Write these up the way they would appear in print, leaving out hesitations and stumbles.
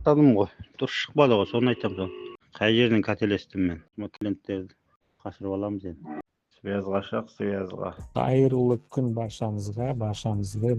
Тадым ғой. Дұрыс шықпады ғой, соны айтамын соны. Қай жерден қателестім мен? Клиенттерді қашырып аламыз енді. Связға шық, связға. Қайырлы күн баршаңызға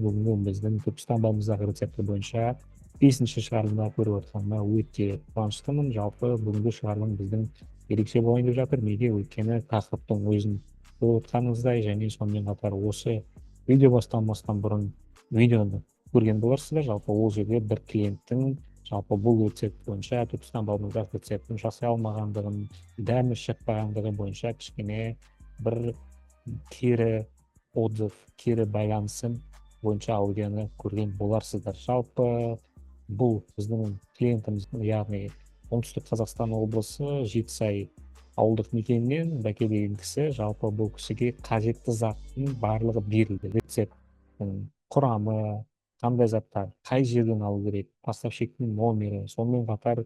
бүгінгі біздің Түркістан балмұздақ рецепті бойынша 5-ші шығарылымда көріп отырғаныма өте қуаныштымын. Жалпы бүгінгі шығарылым біздің ерекше болайын деп жатыр. Неге? Өйткені тақырыптың өзін көріп отырғаныңыздай, және сонымен қатар осы видео басталмастан бұрын видеоны көрген боларсыздар. Жалпы ол жерде бір клиенттің жалпы бұл рецепт бойынша Түркістан балмұздақ рецептін жасай алмағандығын, дәмі шықпағандығы бойынша кішкене бір кері отзыв, кері байланысын бойынша аудионы көрген боларсыздар. Жалпы бұл біздің клиентіміз, яғни оңтүстік Қазақстан облысы Жетісай ауылдық мекенінен Бәке деген кісі. Жалпы бұл кісіге қажетті заттың барлығы берілді. Рецепттің құрамы, қандай заттар, қай жерден алу керек, поставщиктің номері, сонымен қатар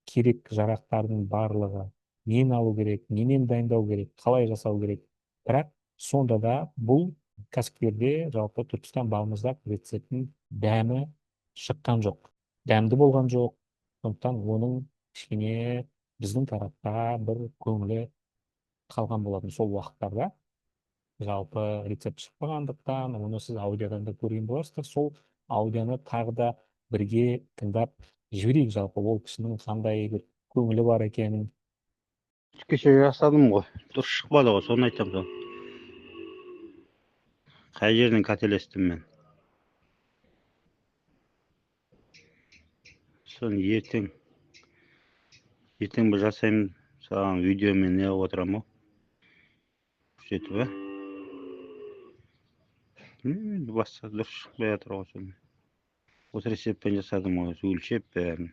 керек жарақтардың барлығы, нені алу керек, ненен дайындау керек, қалай жасау керек. Бірақ сонда да бұл кәсіпкерде жалпы Түркістан балмұздақ рецептінің дәмі шыққан жоқ, дәмді болған жоқ. Сондықтан оның кішкене біздің тарапта бір көңілі қалған болатын сол уақыттарда. Жалпы рецепт шықпағандықтан оны сіз аудиодан да көрген боларсыздар. Сол аудионы тағы да бірге тыңдап жіберейік. Жалпы ол кісінің қандай бір көңілі бар екенін. Кеше жасадым ғой. Дұрыс шықпады ғой, соны айтамын соны. Қай жерден қателестім мен? Соны ертең бір жасаймын, саған видеомен не қылып отырамын ғой. Көрсетіп, ә? Басқа дұрыс шықпай жатыр ғой соны. Осы рецептпен жасадым ғой, өлшеп бәрін.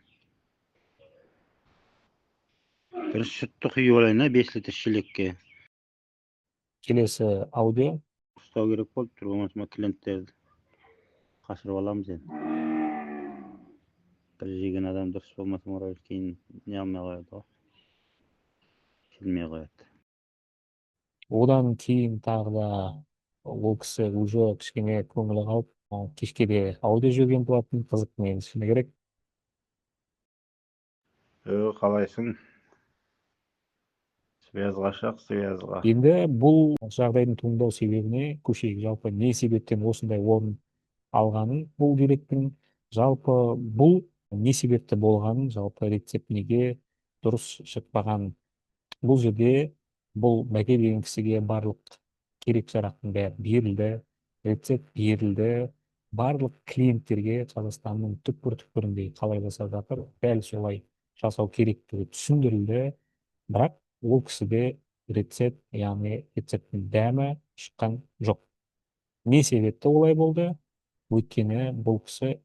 Бірінші сүтті құйып алайын, 5 литр шелекке. Келесі аудио. Ұстау керек болып тұр, болмаса клиенттерді қашырып аламыз енді. Бір жеген адам дұрыс болмаса, мораль кейін не алмай қояды ғой. Келмей қояды. Одан кейін тағы да ол кісі уже кішкене көңілі қалып, кешке де аудио жіберген болатын. Қызық, негізі шыны керек. Қалайсың? Связға шық, связға. Енді бұл жағдайдың туындау себебіне көшейік. Жалпы не себептен осындай орын алғанын, бұл деректің жалпы бұл не себепті болғанын, жалпы рецепт неге дұрыс шықпағанын. Бұл жерде бұл Бәке деген кісіге барлық керек жарақтың бәрі берілді, рецепт берілді. Барлық клиенттерге Қазақстанның түкпір-түкпірінде қалай жасап жатыр, дәл солай жасау керектігі түсіндірілді. Бірақ ол кісіде рецепт, яғни рецепттің дәмі шыққан жоқ. Не себепті олай болды? Өйткені бұл кісі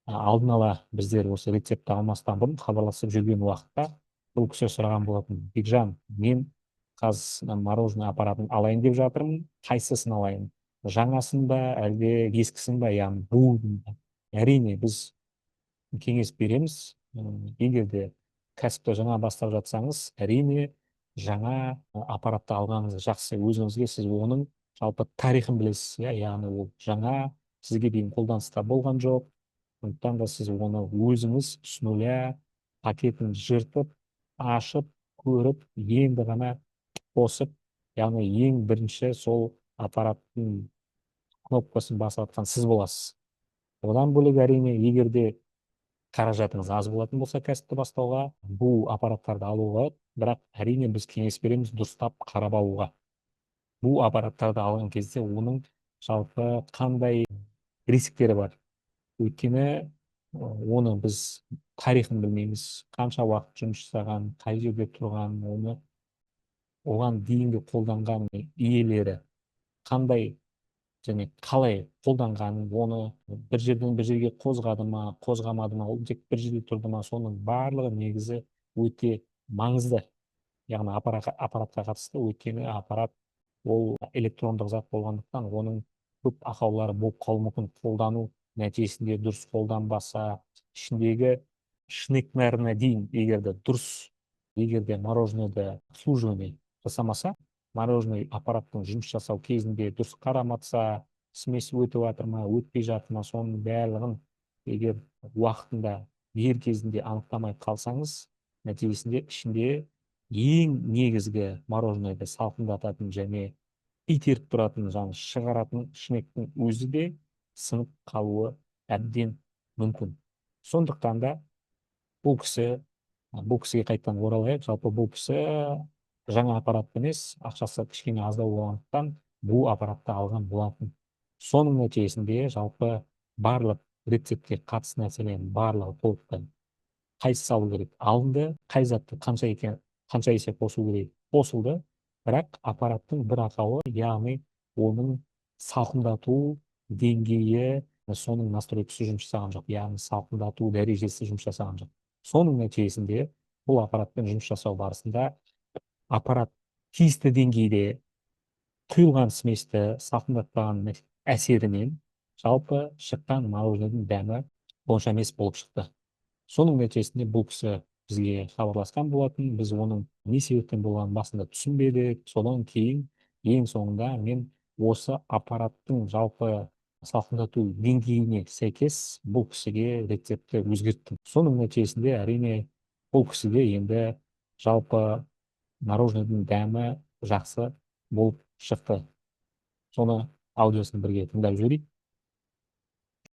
алдын ала біздер осы рецептті алмастан бұрын хабарласып жүрген уақытта бұл кісі сұраған болатын: Бекжан, мен қазір мороженое аппаратын алайын деп жатырмын, қайсысын алайын? Жаңасын ба, әлде ескісін ба, яғни буын ба? Әрине біз кеңес береміз. Егер де кәсіпті жаңа бастап жатсаңыз, әрине жаңа аппаратты алғаныңыз жақсы. Өзіңізге сіз оның жалпы тарихын білесіз, яғни ол жаңа, сізге дейін қолданыста болған жоқ. Сондықтан да сіз оны өзіңіз с нуля пакетін жыртып, ашып, көріп, енді ғана қосып, яғни ең бірінші сол аппараттың кнопкасын басып атқан сіз боласыз. Одан бөлек, әрине, егер де қаражатыңыз аз болатын болса кәсіпті бастауға, бұл аппараттарды алуға, бірақ әрине біз кеңес береміз дұрыстап қарап алуға. Бұл аппараттарды алған кезде оның жалпы қандай рисктері бар? Өйткені оны біз тарихын білмейміз, қанша уақыт жұмыс жасаған, қай жерде тұрған, оны оған дейінгі қолданған иелері қандай және қалай қолданғанын, оны бір жерден бір жерге қозғады ма, қозғамады ма, ол тек бір жерде тұрды ма, соның барлығы негізі өте маңызды. Яғни аппаратқа қатысты. Өйткені аппарат ол электрондық зат болғандықтан оның көп ақаулары болып қалуы мүмкін. Қолдану нәтижесінде дұрыс қолданбаса, ішіндегі шнекмәріне дейін егер де дұрыс, егер де мороженойды обслуживание жасамаса, мороженый аппараттың жұмыс жасау кезінде дұрыс қараматса, смесь өтіп жатыр ма, өтпей жатыр ма, соның барлығын егер уақытында дер кезінде анықтамай қалсаңыз, нәтижесінде ішінде ең негізгі мороженыйды салқындататын және итеріп тұратын, жаңағы шығаратын шнектің өзі де сынып қалуы әбден мүмкін. Сондықтан да бұл кісіге қайтадан оралайық. Жалпы бұл кісі жаңа аппарат емес, ақшасы кішкене аздау болғандықтан бұл аппаратты алған болатын. Соның нәтижесінде жалпы барлық рецептке қатысты нәрселердің барлығы толықтай қайсы салу керек алынды, қай затты қанша есе қосу керек қосылды, бірақ аппараттың бір ақауы, яғни оның салқындату деңгейі, соның настройкасы жұмыс жасаған жоқ, яғни салқындату дәрежесі жұмыс жасаған жоқ. Соның нәтижесінде бұл аппаратпен жұмыс жасау барысында аппарат тиісті деңгейде құйылған сместі салқындатпаған әсерінен жалпы шыққан мороженойдың дәмі онша емес болып шықты. Соның нәтижесінде бұл кісі бізге хабарласқан болатын. Біз оның не себептен болғанын басында түсінбедік. Содан кейін ең соңында мен осы аппараттың жалпы салқындату деңгейіне сәйкес бұл кісіге рецептті өзгерттім. Соның нәтижесінде әрине бұл кісіге енді жалпы мороженойдың дәмі жақсы болып шықты. Соны аудиосын бірге тыңдап жіберейік.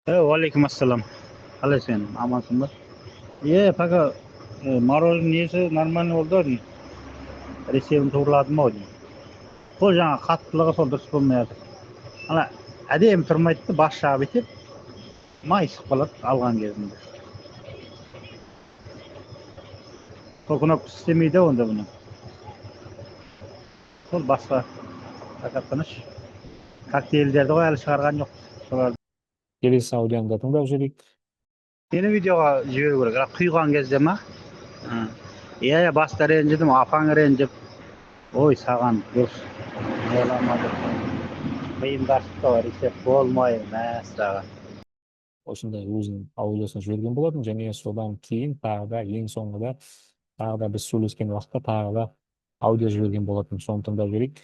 Уалейкум ассалам. Қалайсың, амансың ба? Пока мороженый несі нормальный болды дейін. Ресейін турладым ау дейін. Сол жаңа қаттылығы сол дұрыс болмай жатыр. Ана әдемі тұрмайды, бас жағы бетеп, майысып қалады алған кезінде. Сол кнопкасы істемейді онда бұны. Сол басқа тақаттыныш. Коктейльдерді ғой әлі шығарған жоқ. Келесі аудионда тыңдап жүрейік. Сені видеоға жіберу керек, құйған кезде ма? Баста ренжідім, апаң ренжіп. Ой, саған дұрыс. Ойламады. Қиындашылық та бар, рецепт болмай, мәссаған. Осындай өзінің аудиосын жіберген болатын, және содан кейін тағы да ең соңында тағы да біз сөйлескен уақытта тағы да аудио жіберген болатын. Соны тыңдап жіберейік.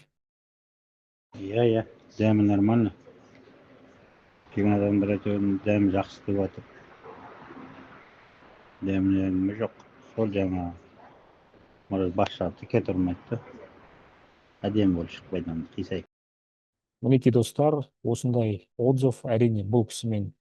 Дәмі нормально. Кейін адамдар айтады, дәмі жақсы деп жатыр. Дәмі жоқ. Сол жаңа бас жағы тіке тұрмайды. Әдемі болып шықпайды, қисайып. Мінекей достар, осындай отзыв, әрине бұл кісімен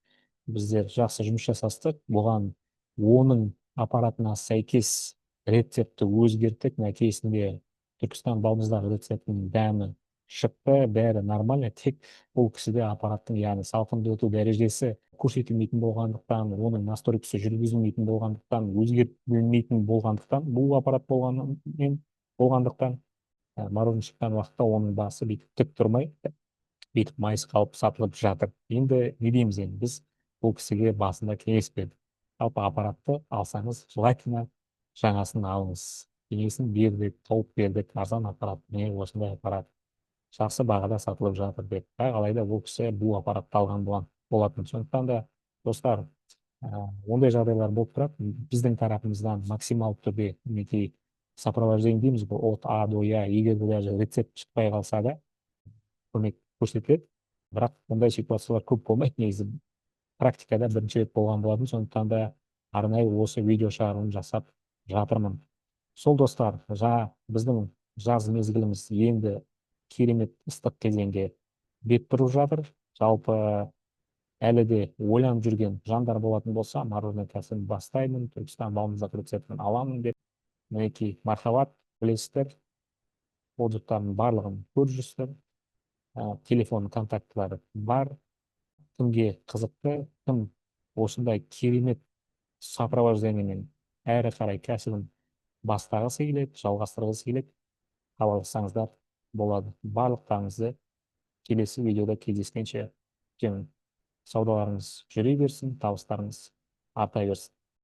біздер жақсы жұмыс жасастық. Бұған оның аппаратына сәйкес рецепті өзгерттік. Нәтижесінде Түркістан балмұздағы рецептінің дәмі шықты, бәрі нормально. Тек бұл кісіде аппараттың, яғни салқындату дәрежесі көрсетілмейтін болғандықтан, оның настройкасы жүргізілмейтін болғандықтан, өзгертілмейтін болғандықтан, бұл аппарат болғандықтан мороженый шыққан уақытта оның басы бүйтіп тік тұрмай, бүйтіп майыс қалып сатылып жатыр. Енді не дейміз енді, біз бұл кісіге басында кеңес бердік. Жалпы аппаратты алсаңыз, желательно жаңасын алыңыз. Кеңесін бердік, тауып бердік, арзан аппарат, міне осындай аппарат жақсы бағада сатылып жатыр деп. Алайда бұл кісі бұл аппаратты алған болатын. Сондықтан да достар, ондай жағдайлар болып тұрады. Біздің тарапымыздан максималды түрде мінекей сопровождение дейміз ғой, от А до Я, егер де даже рецепт шықпай қалса да көмек көрсетіледі. Бірақ ондай ситуациялар көп болмайды, негізі практикада бірінші рет болған болатын. Сондықтан да арнайы осы видео шығарылымын жасап жатырмын. Сол достар, біздің жаз мезгіліміз енді керемет ыстық кезеңге бет бұрып жатыр. Жалпы әлі де ойланып жүрген жандар болатын болса, мороженый кәсібін бастаймын, Түркістан балмұздақ рецептін аламын деп, мінекей мархабат, білесіздер, отзывтардың барлығын көріп жүрсіздер. Телефон контактылары бар. Кімге қызықты, кім осындай керемет сопровождениемен әрі қарай кәсібін бастағысы келеді, жалғастырғысы келеді, хабарлассаңыздар болады. Барлықтарыңызды келесі видеода кездескенше күтемін. Саудаларыңыз жүре берсін, табыстарыңыз арта берсін.